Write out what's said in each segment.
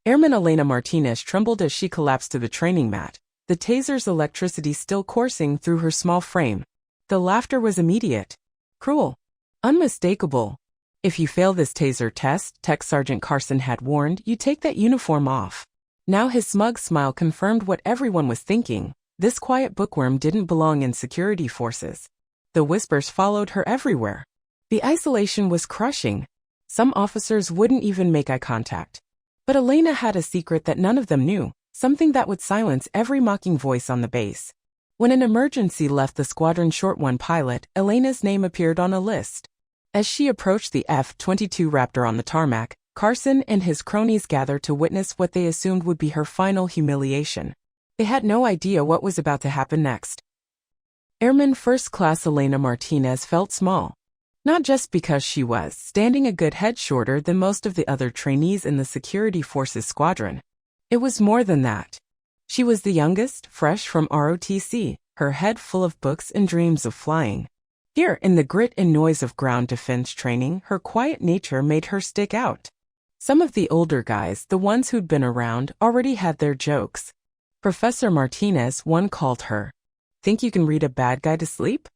Airman Elena Martinez trembled as she collapsed to the training mat, the taser's electricity still coursing through her small frame. The laughter was immediate, cruel, unmistakable. "If you fail this taser test," Tech Sergeant Carson had warned, "you take that uniform off." Now his smug smile confirmed what everyone was thinking. This quiet bookworm didn't belong in security forces. The whispers followed her everywhere. The isolation was crushing. Some officers wouldn't even make eye contact. But Elena had a secret that none of them knew, something that would silence every mocking voice on the base. When an emergency left the Squadron Short 1 pilot, Elena's name appeared on a list. As she approached the F-22 Raptor on the tarmac, Carson and his cronies gathered to witness what they assumed would be her final humiliation. They had no idea what was about to happen next. Airman First Class Elena Martinez felt small. Not just because she was standing a good head shorter than most of the other trainees in the Security Forces squadron. It was more than that. She was the youngest, fresh from ROTC, her head full of books and dreams of flying. Here, in the grit and noise of ground defense training, her quiet nature made her stick out. Some of the older guys, the ones who'd been around, already had their jokes. Professor Martinez, one called her. "Think you can read a bad guy to sleep?"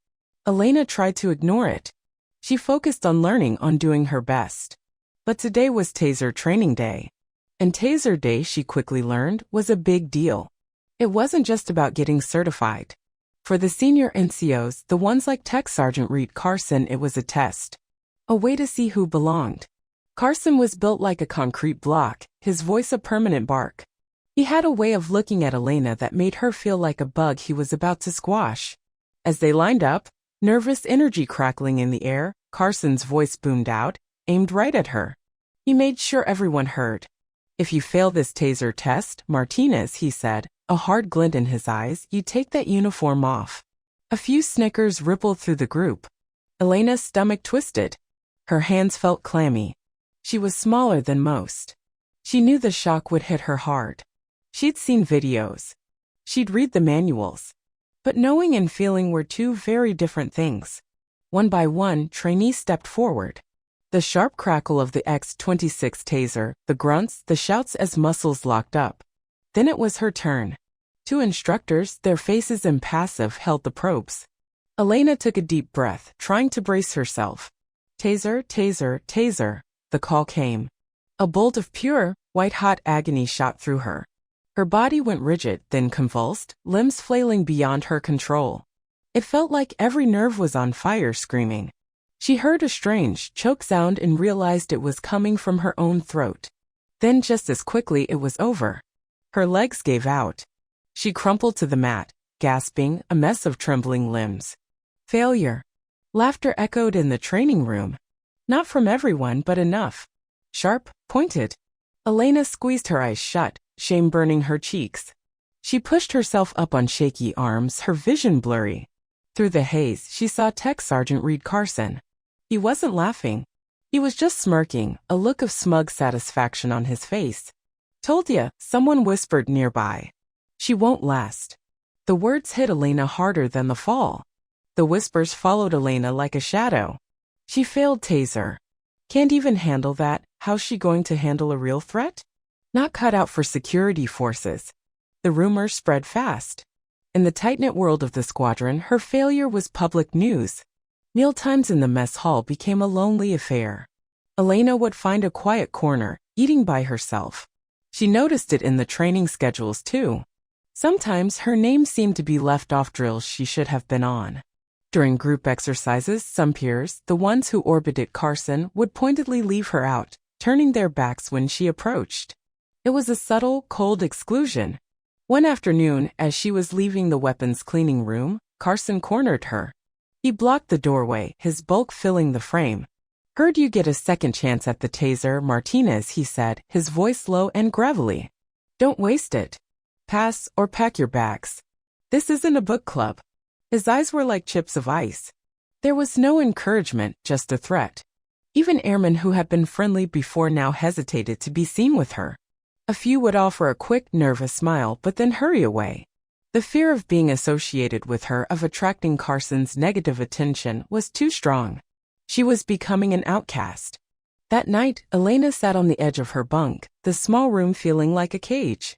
Elena tried to ignore it. She focused on learning, on doing her best. But today was Taser training day. And Taser Day, she quickly learned, was a big deal. It wasn't just about getting certified. For the senior NCOs, the ones like Tech Sergeant Reed Carson, it was a test. A way to see who belonged. Carson was built like a concrete block, his voice a permanent bark. He had a way of looking at Elena that made her feel like a bug he was about to squash. As they lined up, nervous energy crackling in the air, Carson's voice boomed out, aimed right at her. He made sure everyone heard. "If you fail this taser test, Martinez," he said, a hard glint in his eyes, "you take that uniform off." A few snickers rippled through the group. Elena's stomach twisted. Her hands felt clammy. She was smaller than most. She knew the shock would hit her hard. She'd seen videos. She'd read the manuals. But knowing and feeling were two very different things. One by one, trainees stepped forward. The sharp crackle of the X-26 taser, the grunts, the shouts as muscles locked up. Then it was her turn. Two instructors, their faces impassive, held the probes. Elena took a deep breath, trying to brace herself. "Taser, taser, taser," the call came. A bolt of pure, white-hot agony shot through her. Her body went rigid, then convulsed, limbs flailing beyond her control. It felt like every nerve was on fire, screaming. She heard a strange, choke sound and realized it was coming from her own throat. Then just as quickly it was over. Her legs gave out. She crumpled to the mat, gasping, a mess of trembling limbs. Failure. Laughter echoed in the training room. Not from everyone, but enough. Sharp, pointed. Elena squeezed her eyes shut, shame burning her cheeks. She pushed herself up on shaky arms, her vision blurry. Through the haze, she saw Tech Sergeant Reed Carson. He wasn't laughing. He was just smirking, a look of smug satisfaction on his face. "Told ya," someone whispered nearby. "She won't last." The words hit Elena harder than the fall. The whispers followed Elena like a shadow. She failed Taser. Can't even handle that. How's she going to handle a real threat? Not cut out for security forces. The rumors spread fast. In the tight-knit world of the squadron, her failure was public news. Mealtimes in the mess hall became a lonely affair. Elena would find a quiet corner, eating by herself. She noticed it in the training schedules, too. Sometimes her name seemed to be left off drills she should have been on. During group exercises, some peers, the ones who orbited Carson, would pointedly leave her out, turning their backs when she approached. It was a subtle, cold exclusion. One afternoon, as she was leaving the weapons cleaning room, Carson cornered her. He blocked the doorway, his bulk filling the frame. "Heard you get a second chance at the taser, Martinez," he said, his voice low and gravelly. "Don't waste it. Pass or pack your bags. This isn't a book club." His eyes were like chips of ice. There was no encouragement, just a threat. Even airmen who had been friendly before now hesitated to be seen with her. A few would offer a quick, nervous smile, but then hurry away. The fear of being associated with her, of attracting Carson's negative attention, was too strong. She was becoming an outcast. That night, Elena sat on the edge of her bunk, the small room feeling like a cage.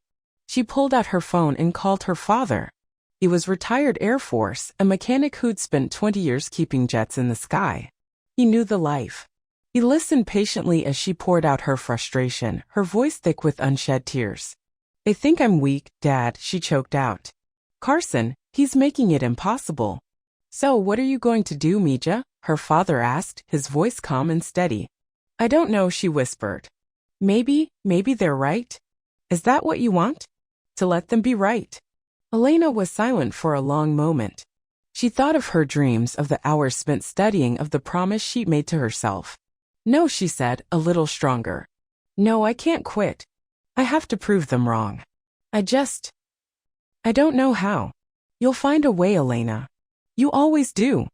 She pulled out her phone and called her father. He was retired Air Force, a mechanic who'd spent 20 years keeping jets in the sky. He knew the life. He listened patiently as she poured out her frustration, her voice thick with unshed tears. "They think I'm weak, Dad," she choked out. "Carson, he's making it impossible." "So what are you going to do, Mija?" her father asked, his voice calm and steady. "I don't know," she whispered. Maybe they're right? Is that what you want? To let them be right?" Elena was silent for a long moment. She thought of her dreams, of the hours spent studying, of the promise she'd made to herself. "No," she said, a little stronger. "No, I can't quit. I have to prove them wrong. I don't know how." "You'll find a way, Elena. You always do."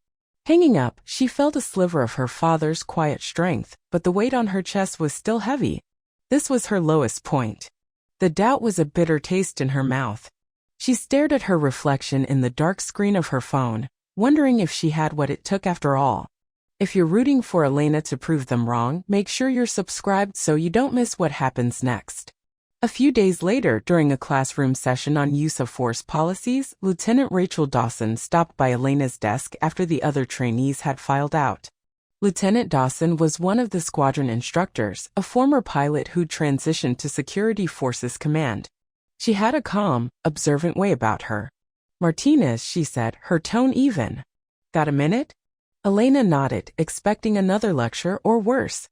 Hanging up, she felt a sliver of her father's quiet strength, but the weight on her chest was still heavy. This was her lowest point. The doubt was a bitter taste in her mouth. She stared at her reflection in the dark screen of her phone, wondering if she had what it took after all. If you're rooting for Elena to prove them wrong, make sure you're subscribed so you don't miss what happens next. A few days later, during a classroom session on use of force policies, Lieutenant Rachel Dawson stopped by Elena's desk after the other trainees had filed out. Lieutenant Dawson was one of the squadron instructors, a former pilot who'd transitioned to Security Forces Command. She had a calm, observant way about her. "Martinez," she said, her tone even. "Got a minute?" Elena nodded, expecting another lecture or worse.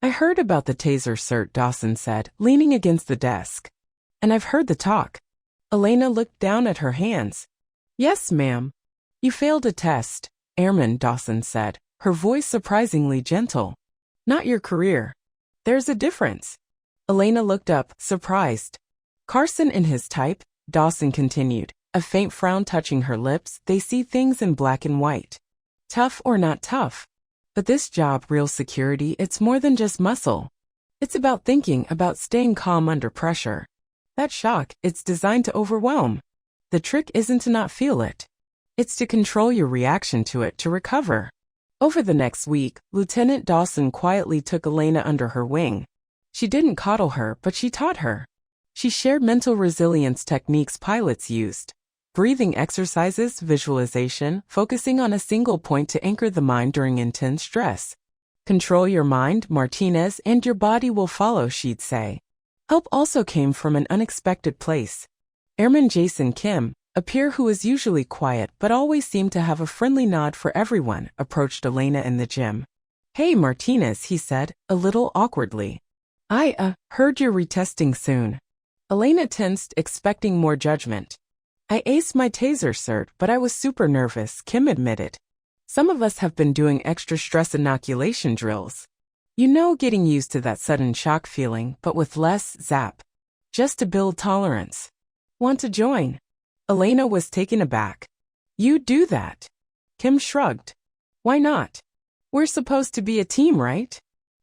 "I heard about the Taser cert," Dawson said, leaning against the desk. "And I've heard the talk." Elena looked down at her hands. "Yes, ma'am. You failed a test, Airman," Dawson said, her voice surprisingly gentle. "Not your career. There's a difference." Elena looked up, surprised. "Carson and his type," Dawson continued, a faint frown touching her lips, "they see things in black and white. Tough or not tough. But this job, real security, it's more than just muscle. It's about thinking, about staying calm under pressure. That shock, it's designed to overwhelm. The trick isn't to not feel it. It's to control your reaction to it, to recover." Over the next week, Lieutenant Dawson quietly took Elena under her wing. She didn't coddle her, but she taught her. She shared mental resilience techniques pilots used. Breathing exercises, visualization, focusing on a single point to anchor the mind during intense stress. "Control your mind, Martinez, and your body will follow," she'd say. Help also came from an unexpected place. Airman Jason Kim, a peer who was usually quiet but always seemed to have a friendly nod for everyone, approached Elena in the gym. "Hey, Martinez," he said, a little awkwardly. "I heard you're retesting soon." Elena tensed, expecting more judgment. "I aced my Taser cert, but I was super nervous," Kim admitted. "Some of us have been doing extra stress inoculation drills. You know, getting used to that sudden shock feeling, but with less zap. Just to build tolerance. Want to join?" Elena was taken aback. "You do that?" Kim shrugged. "Why not? We're supposed to be a team, right?"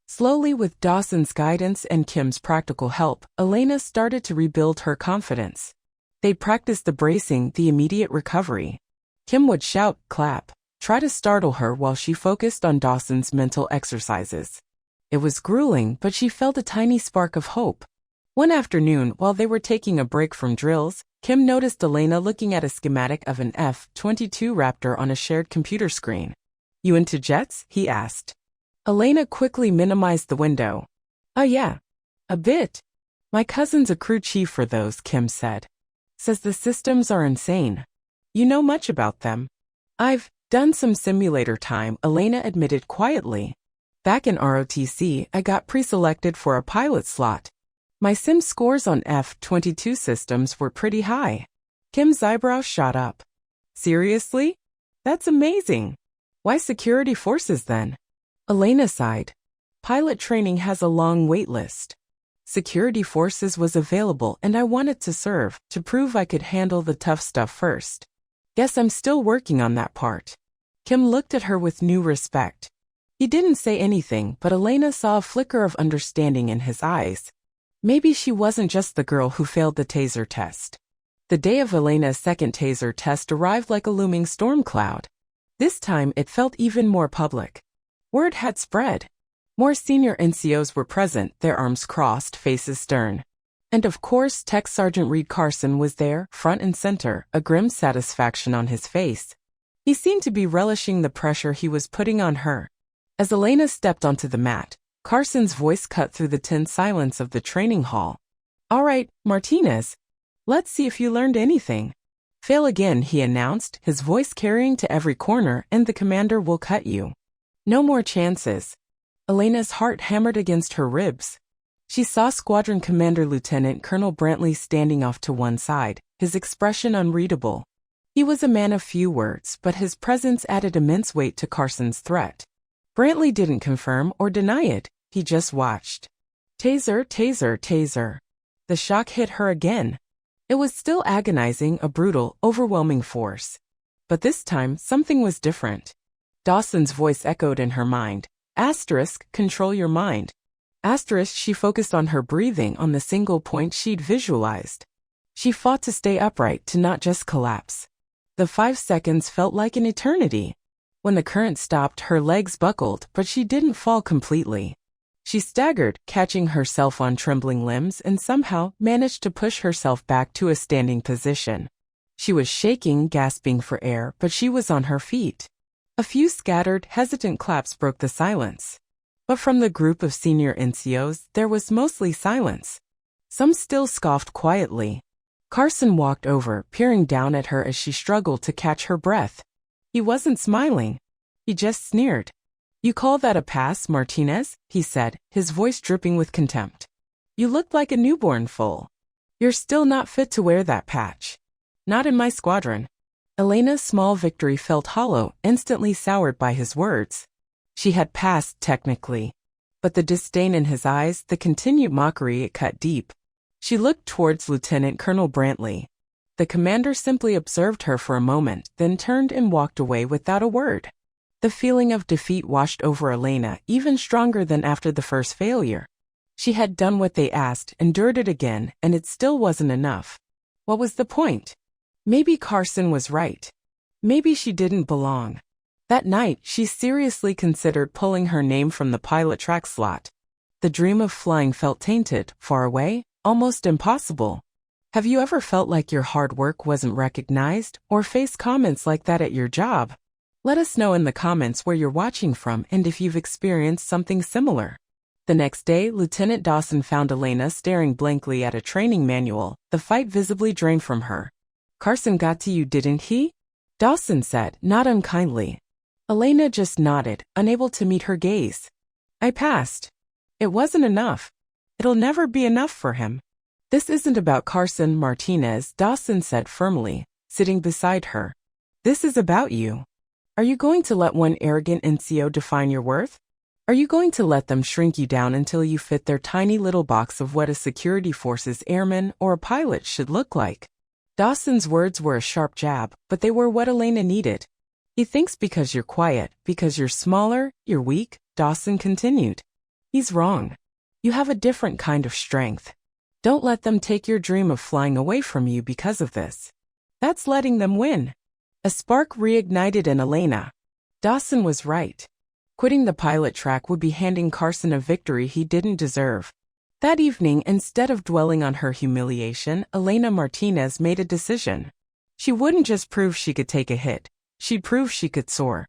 Slowly, with Dawson's guidance and Kim's practical help, Elena started to rebuild her confidence. They practiced the bracing, the immediate recovery. Kim would shout, clap, try to startle her while she focused on Dawson's mental exercises. It was grueling, but she felt a tiny spark of hope. One afternoon, while they were taking a break from drills, Kim noticed Elena looking at a schematic of an F-22 Raptor on a shared computer screen. "You into jets?" he asked. Elena quickly minimized the window. "Oh yeah, a bit. My cousin's a crew chief for those," Kim said. "Says the systems are insane. You know much about them?" "I've done some simulator time," Elena admitted quietly. "Back in ROTC, I got pre-selected for a pilot slot. My sim scores on F-22 systems were pretty high." Kim's eyebrows shot up. "Seriously? That's amazing. Why security forces then?" Elena sighed. "Pilot training has a long wait list. Security Forces was available and I wanted to serve, to prove I could handle the tough stuff first. Guess I'm still working on that part." Kim looked at her with new respect. He didn't say anything, but Elena saw a flicker of understanding in his eyes. Maybe she wasn't just the girl who failed the Taser test. The day of Elena's second Taser test arrived like a looming storm cloud. This time it felt even more public. Word had spread. More senior NCOs were present, their arms crossed, faces stern. And of course, Tech Sergeant Reed Carson was there, front and center, a grim satisfaction on his face. He seemed to be relishing the pressure he was putting on her. As Elena stepped onto the mat, Carson's voice cut through the tense silence of the training hall. "All right, Martinez. Let's see if you learned anything." "Fail again," he announced, his voice carrying to every corner, "and the commander will cut you. No more chances." Elena's heart hammered against her ribs. She saw Squadron Commander Lieutenant Colonel Brantley standing off to one side, his expression unreadable. He was a man of few words, but his presence added immense weight to Carson's threat. Brantley didn't confirm or deny it, he just watched. Taser, taser, taser. The shock hit her again. It was still agonizing, a brutal, overwhelming force. But this time, something was different. Dawson's voice echoed in her mind. Asterisk, control your mind. Asterisk, she focused on her breathing, on the single point she'd visualized. She fought to stay upright, to not just collapse. The 5 seconds felt like an eternity. When the current stopped, her legs buckled, but she didn't fall completely. She staggered, catching herself on trembling limbs, and somehow managed to push herself back to a standing position. She was shaking, gasping for air, but she was on her feet. A few scattered, hesitant claps broke the silence. But from the group of senior NCOs, there was mostly silence. Some still scoffed quietly. Carson walked over, peering down at her as she struggled to catch her breath. He wasn't smiling. He just sneered. "You call that a pass, Martinez?" he said, his voice dripping with contempt. "You looked like a newborn foal. You're still not fit to wear that patch. Not in my squadron." Elena's small victory felt hollow, instantly soured by his words. She had passed, technically. But the disdain in his eyes, the continued mockery, it cut deep. She looked towards Lieutenant Colonel Brantley. The commander simply observed her for a moment, then turned and walked away without a word. The feeling of defeat washed over Elena, even stronger than after the first failure. She had done what they asked, endured it again, and it still wasn't enough. What was the point? Maybe Carson was right. Maybe she didn't belong. That night, she seriously considered pulling her name from the pilot track slot. The dream of flying felt tainted, far away, almost impossible. Have you ever felt like your hard work wasn't recognized, or faced comments like that at your job? Let us know in the comments where you're watching from and if you've experienced something similar. The next day, Lieutenant Dawson found Elena staring blankly at a training manual, the fight visibly drained from her. "Carson got to you, didn't he?" Dawson said, not unkindly. Elena just nodded, unable to meet her gaze. "I passed. It wasn't enough. It'll never be enough for him." "This isn't about Carson, Martinez," Dawson said firmly, sitting beside her. "This is about you. Are you going to let one arrogant NCO define your worth? Are you going to let them shrink you down until you fit their tiny little box of what a security force's airman or a pilot should look like?" Dawson's words were a sharp jab, but they were what Elena needed. "He thinks because you're quiet, because you're smaller, you're weak," Dawson continued. "He's wrong. You have a different kind of strength. Don't let them take your dream of flying away from you because of this. That's letting them win." A spark reignited in Elena. Dawson was right. Quitting the pilot track would be handing Carson a victory he didn't deserve. That evening, instead of dwelling on her humiliation, Elena Martinez made a decision. She wouldn't just prove she could take a hit. She'd prove she could soar.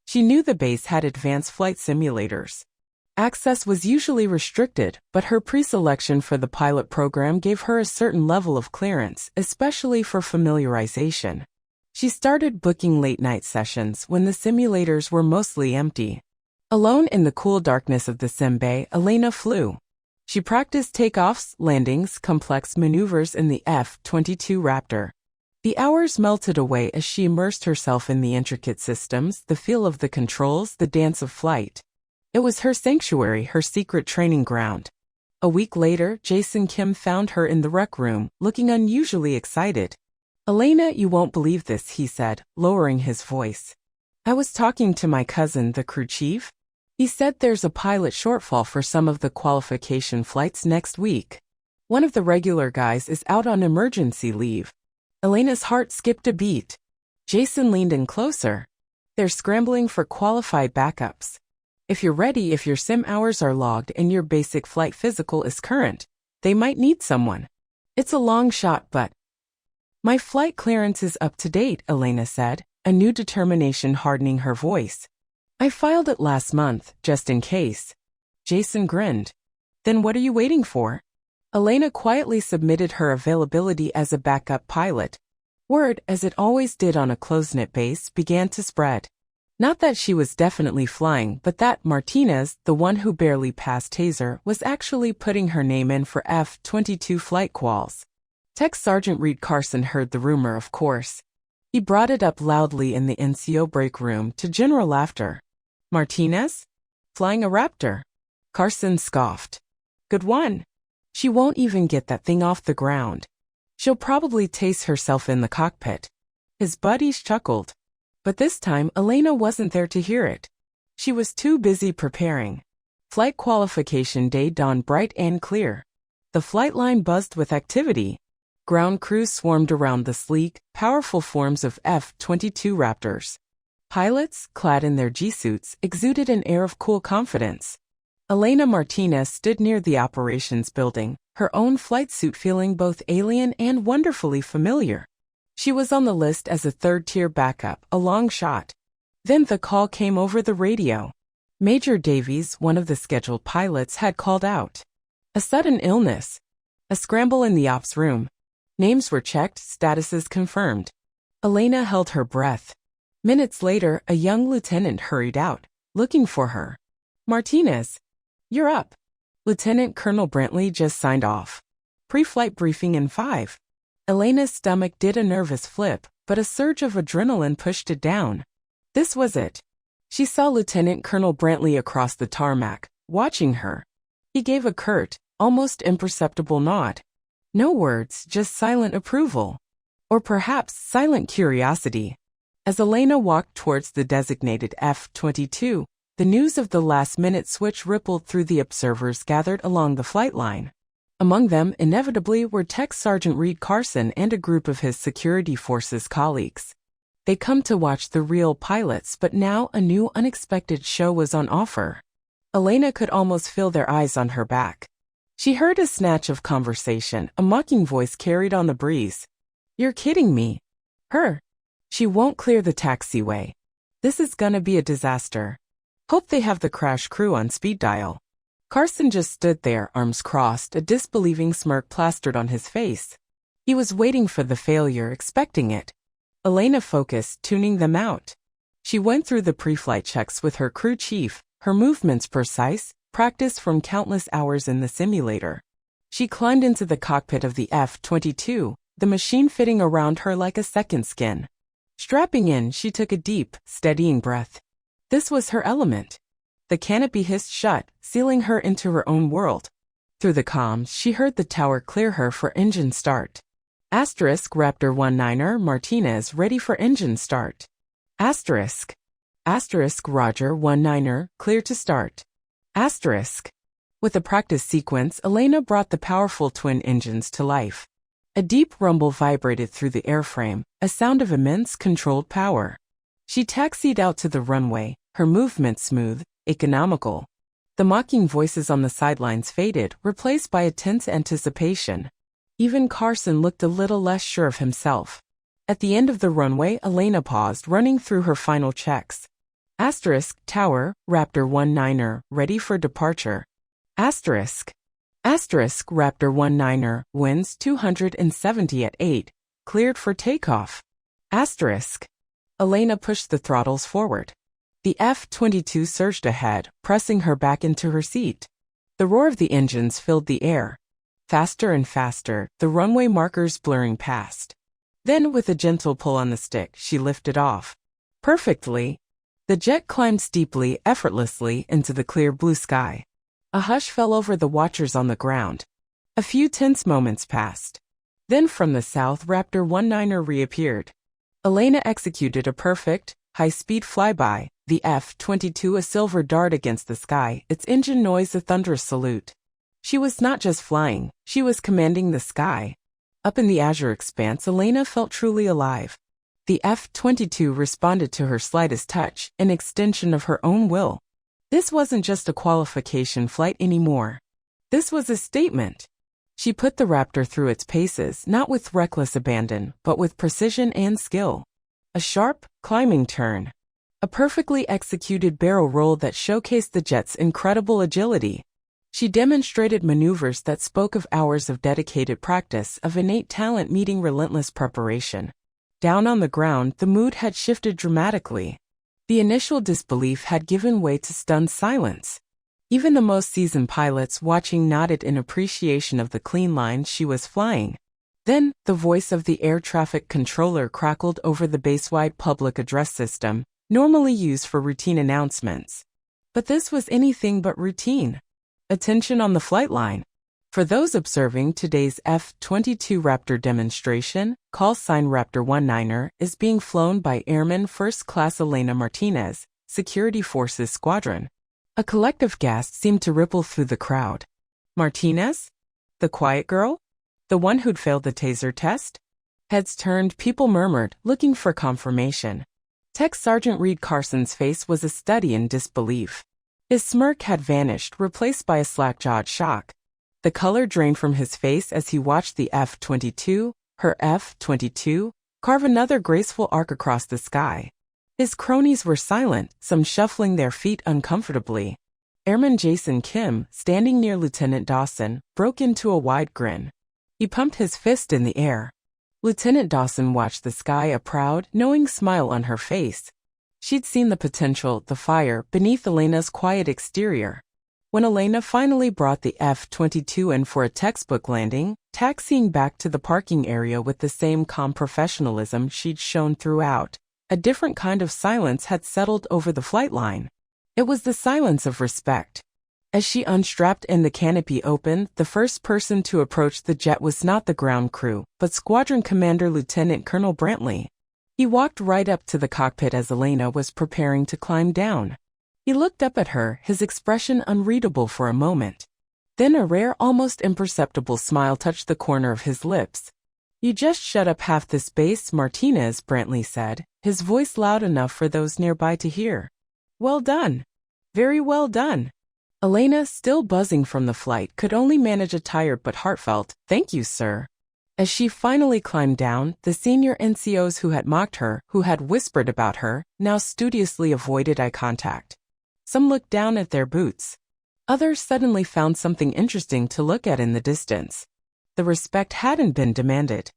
She knew the base had advanced flight simulators. Access was usually restricted, but her pre-selection for the pilot program gave her a certain level of clearance, especially for familiarization. She started booking late-night sessions when the simulators were mostly empty. Alone in the cool darkness of the sim bay, Elena flew. She practiced takeoffs, landings, complex maneuvers in the F-22 Raptor. The hours melted away as she immersed herself in the intricate systems, the feel of the controls, the dance of flight. It was her sanctuary, her secret training ground. A week later, Jason Kim found her in the rec room, looking unusually excited. "Elena, you won't believe this," he said, lowering his voice. "I was talking to my cousin, the crew chief. He said there's a pilot shortfall for some of the qualification flights next week. One of the regular guys is out on emergency leave." Elena's heart skipped a beat. Jason leaned in closer. "They're scrambling for qualified backups." If you're ready, if your sim hours are logged and your basic flight physical is current, they might need someone. It's a long shot, but my flight clearance is up to date, Elena said, a new determination hardening her voice. I filed it last month, just in case. Jason grinned. Then what are you waiting for? Elena quietly submitted her availability as a backup pilot. Word, as it always did on a close-knit base, began to spread. Not that she was definitely flying, but that Martinez, the one who barely passed Taser, was actually putting her name in for F-22 flight quals. Tech Sergeant Reed Carson heard the rumor, of course. He brought it up loudly in the NCO break room to general laughter. Martinez? Flying a Raptor? Carson scoffed. Good one. She won't even get that thing off the ground. She'll probably tase herself in the cockpit. His buddies chuckled. But this time, Elena wasn't there to hear it. She was too busy preparing. Flight qualification day dawned bright and clear. The flight line buzzed with activity. Ground crews swarmed around the sleek, powerful forms of F-22 Raptors. Pilots, clad in their G-suits, exuded an air of cool confidence. Elena Martinez stood near the operations building, her own flight suit feeling both alien and wonderfully familiar. She was on the list as a third-tier backup, a long shot. Then the call came over the radio. Major Davies, one of the scheduled pilots, had called out. A sudden illness. A scramble in the ops room. Names were checked, statuses confirmed. Elena held her breath. Minutes later, a young lieutenant hurried out, looking for her. Martinez. You're up. Lieutenant Colonel Brantley just signed off. Pre-flight briefing in 5. Elena's stomach did a nervous flip, but a surge of adrenaline pushed it down. This was it. She saw Lieutenant Colonel Brantley across the tarmac, watching her. He gave a curt, almost imperceptible nod. No words, just silent approval. Or perhaps silent curiosity. As Elena walked towards the designated F-22, the news of the last-minute switch rippled through the observers gathered along the flight line. Among them, inevitably, were Tech Sergeant Reed Carson and a group of his security forces colleagues. They'd come to watch the real pilots, but now a new unexpected show was on offer. Elena could almost feel their eyes on her back. She heard a snatch of conversation, a mocking voice carried on the breeze. You're kidding me. Her. She won't clear the taxiway. This is gonna be a disaster. Hope they have the crash crew on speed dial. Carson just stood there, arms crossed, a disbelieving smirk plastered on his face. He was waiting for the failure, expecting it. Elena focused, tuning them out. She went through the pre-flight checks with her crew chief, her movements precise, practice from countless hours in the simulator. She climbed into the cockpit of the F-22, the machine fitting around her like a second skin. Strapping in, she took a deep, steadying breath. This was her element. The canopy hissed shut, sealing her into her own world. Through the comms, she heard the tower clear her for engine start. Asterisk Raptor 19er Martinez ready for engine start. Asterisk. Asterisk Roger 19er clear to start. Asterisk. With a practice sequence, Elena brought the powerful twin engines to life. A deep rumble vibrated through the airframe, a sound of immense controlled power. She taxied out to the runway, her movement smooth, economical. The mocking voices on the sidelines faded, replaced by a tense anticipation. Even Carson looked a little less sure of himself. At the end of the runway, Elena paused, running through her final checks. Asterisk Tower, Raptor 19er, ready for departure. Asterisk. Asterisk Raptor 19er, winds 270 at 8, cleared for takeoff. Asterisk. Elena pushed the throttles forward. The F-22 surged ahead, pressing her back into her seat. The roar of the engines filled the air. Faster and faster, the runway markers blurring past. Then, with a gentle pull on the stick, she lifted off. Perfectly. The jet climbed steeply, effortlessly, into the clear blue sky. A hush fell over the watchers on the ground. A few tense moments passed. Then from the south, Raptor 19er reappeared. Elena executed a perfect, high-speed flyby, the F-22 a silver dart against the sky, its engine noise a thunderous salute. She was not just flying, she was commanding the sky. Up in the azure expanse, Elena felt truly alive. The F-22 responded to her slightest touch, an extension of her own will. This wasn't just a qualification flight anymore. This was a statement. She put the Raptor through its paces, not with reckless abandon, but with precision and skill. A sharp, climbing turn. A perfectly executed barrel roll that showcased the jet's incredible agility. She demonstrated maneuvers that spoke of hours of dedicated practice, of innate talent meeting relentless preparation. Down on the ground, the mood had shifted dramatically. The initial disbelief had given way to stunned silence. Even the most seasoned pilots watching nodded in appreciation of the clean lines she was flying. Then, the voice of the air traffic controller crackled over the base-wide public address system, normally used for routine announcements. But this was anything but routine. Attention on the flight line. For those observing today's F-22 Raptor demonstration, call sign Raptor 19er is being flown by Airman First Class Elena Martinez, Security Forces Squadron. A collective gasp seemed to ripple through the crowd. Martinez? The quiet girl? The one who'd failed the taser test? Heads turned, people murmured, looking for confirmation. Tech Sergeant Reed Carson's face was a study in disbelief. His smirk had vanished, replaced by a slack-jawed shock. The color drained from his face as he watched the F-22, her F-22, carve another graceful arc across the sky. His cronies were silent, some shuffling their feet uncomfortably. Airman Jason Kim, standing near Lieutenant Dawson, broke into a wide grin. He pumped his fist in the air. Lieutenant Dawson watched the sky, a proud, knowing smile on her face. She'd seen the potential, the fire, beneath Elena's quiet exterior. When Elena finally brought the F-22 in for a textbook landing, taxiing back to the parking area with the same calm professionalism she'd shown throughout, a different kind of silence had settled over the flight line. It was the silence of respect. As she unstrapped and the canopy opened, the first person to approach the jet was not the ground crew, but Squadron Commander Lieutenant Colonel Brantley. He walked right up to the cockpit as Elena was preparing to climb down. He looked up at her, his expression unreadable for a moment. Then a rare, almost imperceptible smile touched the corner of his lips. "You just shut up half the space, Martinez," Brantley said, his voice loud enough for those nearby to hear. "Well done. Very well done." Elena, still buzzing from the flight, could only manage a tired but heartfelt, "Thank you, sir." As she finally climbed down, the senior NCOs who had mocked her, who had whispered about her, now studiously avoided eye contact. Some looked down at their boots. Others suddenly found something interesting to look at in the distance. The respect hadn't been demanded.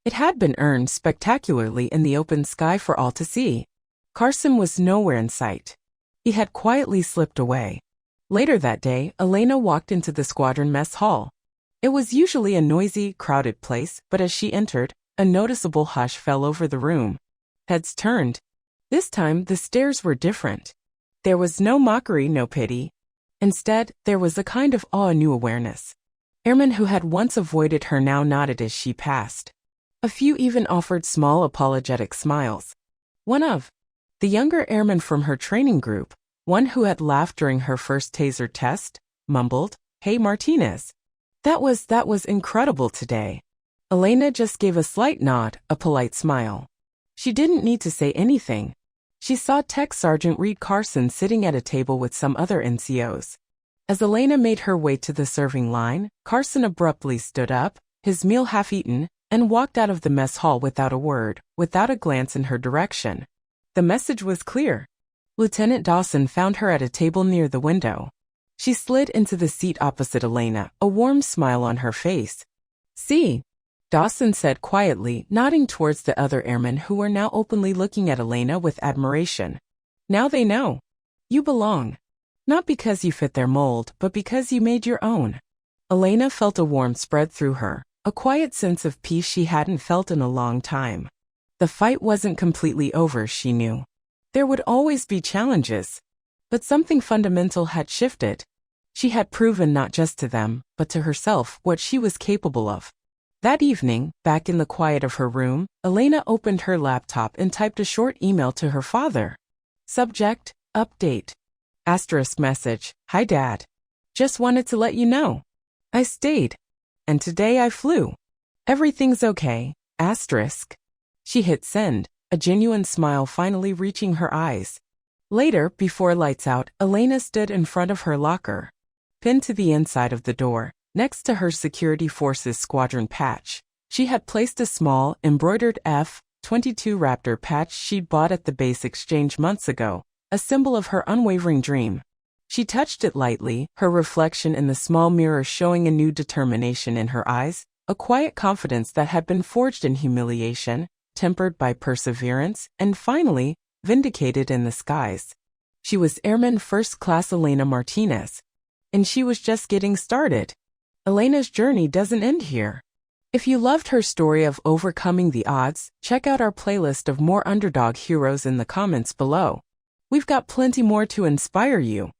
It had been earned spectacularly in the open sky for all to see. Carson was nowhere in sight. He had quietly slipped away. Later that day, Elena walked into the squadron mess hall. It was usually a noisy, crowded place, but as she entered, a noticeable hush fell over the room. Heads turned. This time, the stares were different. There was no mockery, no pity. Instead, there was a kind of awe, a new awareness. Airmen who had once avoided her now nodded as she passed. A few even offered small apologetic smiles. One of the younger airmen from her training group, one who had laughed during her first taser test, mumbled, "Hey Martinez. That was incredible today." Elena just gave a slight nod, a polite smile. She didn't need to say anything. She saw Tech Sergeant Reed Carson sitting at a table with some other NCOs. As Elena made her way to the serving line, Carson abruptly stood up, his meal half-eaten, and walked out of the mess hall without a word, without a glance in her direction. The message was clear. Lieutenant Dawson found her at a table near the window. She slid into the seat opposite Elena, a warm smile on her face. "See," Dawson said quietly, nodding towards the other airmen who were now openly looking at Elena with admiration. "Now they know. You belong. Not because you fit their mold, but because you made your own." Elena felt a warmth spread through her, a quiet sense of peace she hadn't felt in a long time. The fight wasn't completely over, she knew. There would always be challenges. But something fundamental had shifted. She had proven not just to them, but to herself what she was capable of. That evening, back in the quiet of her room, Elena opened her laptop and typed a short email to her father. Subject, update. Asterisk message, "Hi Dad. Just wanted to let you know. I stayed. And today I flew. Everything's okay, asterisk." She hit send, a genuine smile finally reaching her eyes. Later, before lights out, Elena stood in front of her locker, pinned to the inside of the door, next to her Security Forces squadron patch. She had placed a small, embroidered F-22 Raptor patch she'd bought at the base exchange months ago, a symbol of her unwavering dream. She touched it lightly, her reflection in the small mirror showing a new determination in her eyes, a quiet confidence that had been forged in humiliation, tempered by perseverance, and finally, vindicated in the skies. She was Airman First Class Elena Martinez. And she was just getting started. Elena's journey doesn't end here. If you loved her story of overcoming the odds, check out our playlist of more underdog heroes in the comments below. We've got plenty more to inspire you.